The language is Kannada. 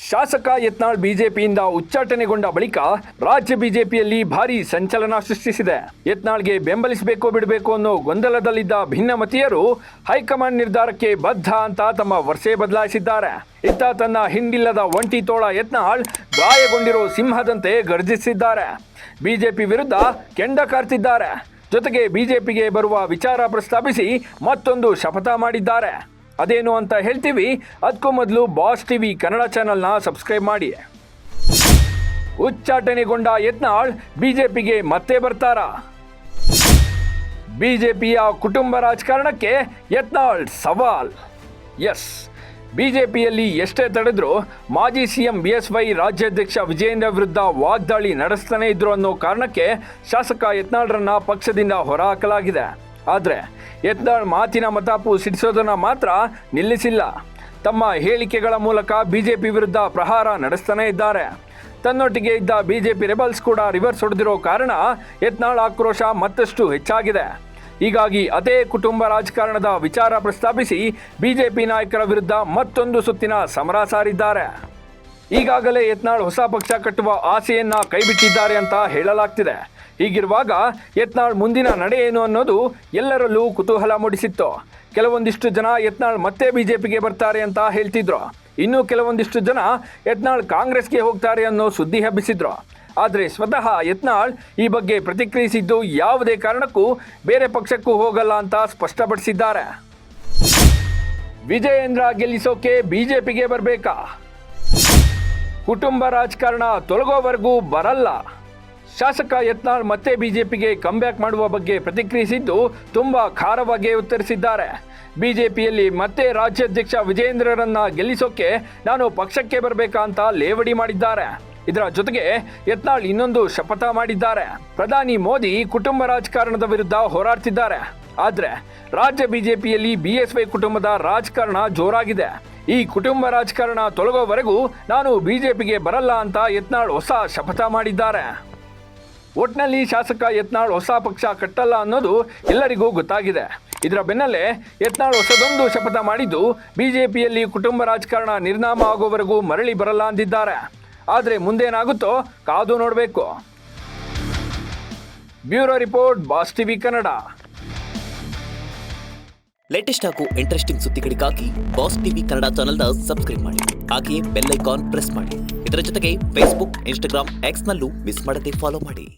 ಶಾಸಕ ಯತ್ನಾಳ್ ಬಿಜೆಪಿಯಿಂದ ಉಚ್ಚಾಟನೆಗೊಂಡ ಬಳಿಕ ರಾಜ್ಯ ಬಿಜೆಪಿಯಲ್ಲಿ ಭಾರೀ ಸಂಚಲನ ಸೃಷ್ಟಿಸಿದೆ. ಯತ್ನಾಳ್ಗೆ ಬೆಂಬಲಿಸಬೇಕೋ ಬಿಡಬೇಕು ಅನ್ನೋ ಗೊಂದಲದಲ್ಲಿದ್ದ ಭಿನ್ನಮತೀಯರು ಹೈಕಮಾಂಡ್ ನಿರ್ಧಾರಕ್ಕೆ ಬದ್ಧ ಅಂತ ತಮ್ಮ ವರ್ಷೆ ಬದಲಾಯಿಸಿದ್ದಾರೆ. ಇತ್ತ ತನ್ನ ಹಿಂಡಿಲ್ಲದ ಒಂಟಿ ತೋಳ ಯತ್ನಾಳ್ ಗಾಯಗೊಂಡಿರೋ ಸಿಂಹದಂತೆ ಗರ್ಜಿಸಿದ್ದಾರೆ. ಬಿಜೆಪಿ ವಿರುದ್ಧ ಕೆಂಡ ಕಾರ್ತಿದ್ದಾರೆ. ಜೊತೆಗೆ ಬಿಜೆಪಿಗೆ ಬರುವ ವಿಚಾರ ಪ್ರಸ್ತಾಪಿಸಿ ಮತ್ತೊಂದು ಶಪಥ ಮಾಡಿದ್ದಾರೆ. ಅದೇನು ಅಂತ ಹೇಳ್ತೀವಿ. ಅದಕ್ಕೂ ಮೊದಲು ಬಾಸ್ ಟಿವಿ ಕನ್ನಡ ಚಾನೆಲ್ನ ಸಬ್ಸ್ಕ್ರೈಬ್ ಮಾಡಿ. ಉಚ್ಚಾಟನೆಗೊಂಡ ಯತ್ನಾಳ್ ಬಿಜೆಪಿಗೆ ಮತ್ತೆ ಬರ್ತಾರಾ? ಬಿಜೆಪಿಯ ಕುಟುಂಬ ರಾಜಕಾರಣಕ್ಕೆ ಯತ್ನಾಳ್ ಸವಾಲ್. ಎಸ್, ಬಿಜೆಪಿಯಲ್ಲಿ ಎಷ್ಟೇ ತಡೆದ್ರೂ ಮಾಜಿ ಸಿಎಂ ಬಿಎಸ್ವೈ ರಾಜ್ಯಾಧ್ಯಕ್ಷ ವಿಜಯೇಂದ್ರ ವಿರುದ್ಧ ವಾಗ್ದಾಳಿ ನಡೆಸ್ತಾನೆ ಇದ್ರು ಅನ್ನೋ ಕಾರಣಕ್ಕೆ ಶಾಸಕ ಯತ್ನಾಳ್ರನ್ನ ಪಕ್ಷದಿಂದ ಹೊರಹಾಕಲಾಗಿದೆ. ಆದರೆ ಯತ್ನಾಳ್ ಮಾತಿನ ಮತಾಪು ಸಿಡಿಸೋದನ್ನು ಮಾತ್ರ ನಿಲ್ಲಿಸಿಲ್ಲ. ತಮ್ಮ ಹೇಳಿಕೆಗಳ ಮೂಲಕ ಬಿಜೆಪಿ ವಿರುದ್ಧ ಪ್ರಹಾರ ನಡೆಸ್ತಾನೆ ಇದ್ದಾರೆ. ತನ್ನೊಟ್ಟಿಗೆ ಇದ್ದ ಬಿಜೆಪಿ ರೆಬಲ್ಸ್ ಕೂಡ ರಿವರ್ಸ್ ಹೊಡೆದಿರೋ ಕಾರಣ ಯತ್ನಾಳ್ ಆಕ್ರೋಶ ಮತ್ತಷ್ಟು ಹೆಚ್ಚಾಗಿದೆ. ಹೀಗಾಗಿ ಅದೇ ಕುಟುಂಬ ರಾಜಕಾರಣದ ವಿಚಾರ ಪ್ರಸ್ತಾಪಿಸಿ ಬಿಜೆಪಿ ನಾಯಕರ ವಿರುದ್ಧ ಮತ್ತೊಂದು ಸುತ್ತಿನ ಸಮರ ಸಾರಿದ್ದಾರೆ. ಈಗಾಗಲೇ ಯತ್ನಾಳ್ ಹೊಸ ಪಕ್ಷ ಕಟ್ಟುವ ಆಸೆಯನ್ನ ಕೈಬಿಟ್ಟಿದ್ದಾರೆ ಅಂತ ಹೇಳಲಾಗ್ತಿದೆ. ಹೀಗಿರುವಾಗ ಯತ್ನಾಳ್ ಮುಂದಿನ ನಡೆ ಏನು ಅನ್ನೋದು ಎಲ್ಲರಲ್ಲೂ ಕುತೂಹಲ ಮೂಡಿಸಿತ್ತು. ಕೆಲವೊಂದಿಷ್ಟು ಜನ ಯತ್ನಾಳ್ ಮತ್ತೆ ಬಿಜೆಪಿಗೆ ಬರ್ತಾರೆ ಅಂತ ಹೇಳ್ತಿದ್ರು. ಇನ್ನು ಕೆಲವೊಂದಿಷ್ಟು ಜನ ಯತ್ನಾಳ್ ಕಾಂಗ್ರೆಸ್ಗೆ ಹೋಗ್ತಾರೆ ಅನ್ನೋ ಸುದ್ದಿ ಹಬ್ಬಿಸಿದ್ರು. ಆದರೆ ಸ್ವತಃ ಯತ್ನಾಳ್ ಈ ಬಗ್ಗೆ ಪ್ರತಿಕ್ರಿಯಿಸಿದ್ದು ಯಾವುದೇ ಕಾರಣಕ್ಕೂ ಬೇರೆ ಪಕ್ಷಕ್ಕೂ ಹೋಗಲ್ಲ ಅಂತ ಸ್ಪಷ್ಟಪಡಿಸಿದ್ದಾರೆ. ವಿಜಯೇಂದ್ರ ಗೆಲ್ಲಿಸೋಕೆ ಬಿಜೆಪಿಗೆ ಬರಬೇಕಾ? ಕುಟುಂಬ ರಾಜಕಾರಣ ತೊಲಗೋವರೆಗೂ ಬರಲ್ಲ. ಶಾಸಕ ಯತ್ನಾಳ್ ಮತ್ತೆ ಬಿಜೆಪಿಗೆ ಕಂಬ್ಯಾಕ್ ಮಾಡುವ ಬಗ್ಗೆ ಪ್ರತಿಕ್ರಿಯಿಸಿದ್ದು ತುಂಬಾ ಖಾರವಾಗಿ ಉತ್ತರಿಸಿದ್ದಾರೆ. ಬಿಜೆಪಿಯಲ್ಲಿ ಮತ್ತೆ ರಾಜ್ಯಾಧ್ಯಕ್ಷ ವಿಜಯೇಂದ್ರರನ್ನ ಗೆಲ್ಲಿಸೋಕೆ ನಾನು ಪಕ್ಷಕ್ಕೆ ಬರಬೇಕಾ ಅಂತ ಲೇವಡಿ ಮಾಡಿದ್ದಾರೆ. ಇದರ ಜೊತೆಗೆ ಯತ್ನಾಳ್ ಇನ್ನೊಂದು ಶಪಥ ಮಾಡಿದ್ದಾರೆ. ಪ್ರಧಾನಿ ಮೋದಿ ಕುಟುಂಬ ರಾಜಕಾರಣದ ವಿರುದ್ಧ ಹೋರಾಡ್ತಿದ್ದಾರೆ. ಆದರೆ ರಾಜ್ಯ ಬಿಜೆಪಿಯಲ್ಲಿ ಬಿಎಸ್ವೈ ಕುಟುಂಬದ ರಾಜಕಾರಣ ಜೋರಾಗಿದೆ. ಈ ಕುಟುಂಬ ರಾಜಕಾರಣ ತೊಲಗೋವರೆಗೂ ನಾನು ಬಿಜೆಪಿಗೆ ಬರಲ್ಲ ಅಂತ ಯತ್ನಾಳ್ ಹೊಸ ಶಪಥ ಮಾಡಿದ್ದಾರೆ. ಒಟ್ನಲ್ಲಿ ಶಾಸಕ ಯತ್ನಾಳ್ ಹೊಸ ಪಕ್ಷ ಕಟ್ಟಲ್ಲ ಅನ್ನೋದು ಎಲ್ಲರಿಗೂ ಗೊತ್ತಾಗಿದೆ. ಇದರ ಬೆನ್ನಲ್ಲೇ ಯತ್ನಾಳ್ ಹೊಸದೊಂದು ಶಪಥ ಮಾಡಿದ್ದು ಬಿಜೆಪಿಯಲ್ಲಿ ಕುಟುಂಬ ರಾಜಕಾರಣ ನಿರ್ನಾಮ ಆಗೋವರೆಗೂ ಮರಳಿ ಬರಲ್ಲ ಅಂದಿದ್ದಾರೆ. ಆದರೆ ಮುಂದೇನಾಗುತ್ತೋ ಕಾದು ನೋಡಬೇಕು. Bureau report, boss TV Kannada. Latest ಹಾಗೂ ಇಂಟ್ರೆಸ್ಟಿಂಗ್ ಸುದ್ದಿಗಳಿಗಾಗಿ ಬಾಸ್ ಟಿವಿ ಕನ್ನಡ ಚಾನೆಲ್ನ ಸಬ್ಸ್ಕ್ರೈಬ್ ಮಾಡಿ. ಹಾಗೆಯೇ ಬೆಲ್ ಐಕಾನ್ ಪ್ರೆಸ್ ಮಾಡಿ. ಇದರ ಜೊತೆಗೆ ಫೇಸ್ಬುಕ್, ಇನ್ಸ್ಟಾಗ್ರಾಮ್, ಎಕ್ಸ್ನಲ್ಲೂ ಮಿಸ್ ಮಾಡದೆ ಫಾಲೋ ಮಾಡಿ.